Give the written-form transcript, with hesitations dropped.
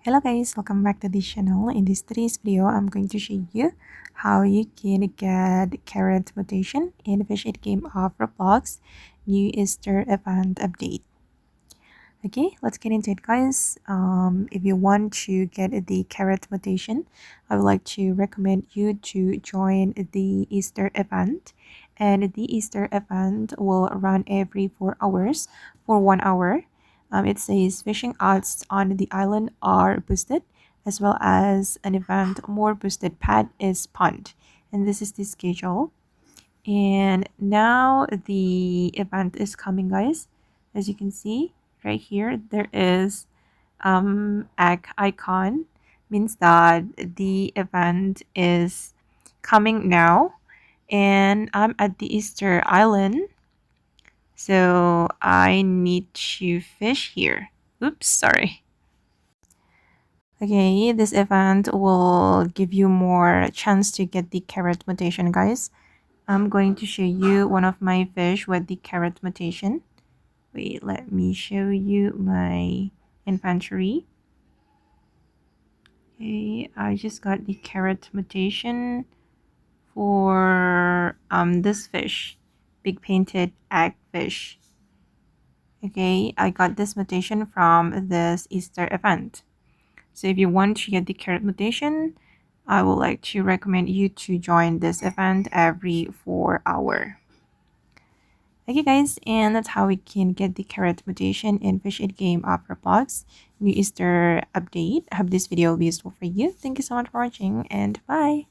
Hello guys, welcome back to this channel. In this today's video, I'm going to show you how you can get carrot mutation in the Fish It game of Roblox new Easter event update. Okay, let's get into it guys. If you want to get the carrot mutation, I would like to recommend you to join the Easter event. And the Easter event will run every 4 hours for 1 hour. It says fishing odds on the island are boosted, as well as an event more boosted pad is spawned. And this is the schedule. And now the event is coming guys. As you can see right here, there is egg icon, means that the event is coming now. And I'm at the Easter Island, so I need to fish here. Oops, sorry. Okay, this event will give you more chance to get the carrot mutation guys. I'm going to show you one of my fish with the carrot mutation. Wait, let me show you my inventory. Okay, I just got the carrot mutation for this fish, big painted egg fish. Okay, I got this mutation from this Easter event. So if you want to get the carrot mutation, I would like to recommend you to join this event every 4 hours. Okay guys, and that's how we can get the carrot mutation in Fish It game of Roblox new Easter update. I hope this video will be useful for you. Thank you so much for watching and bye.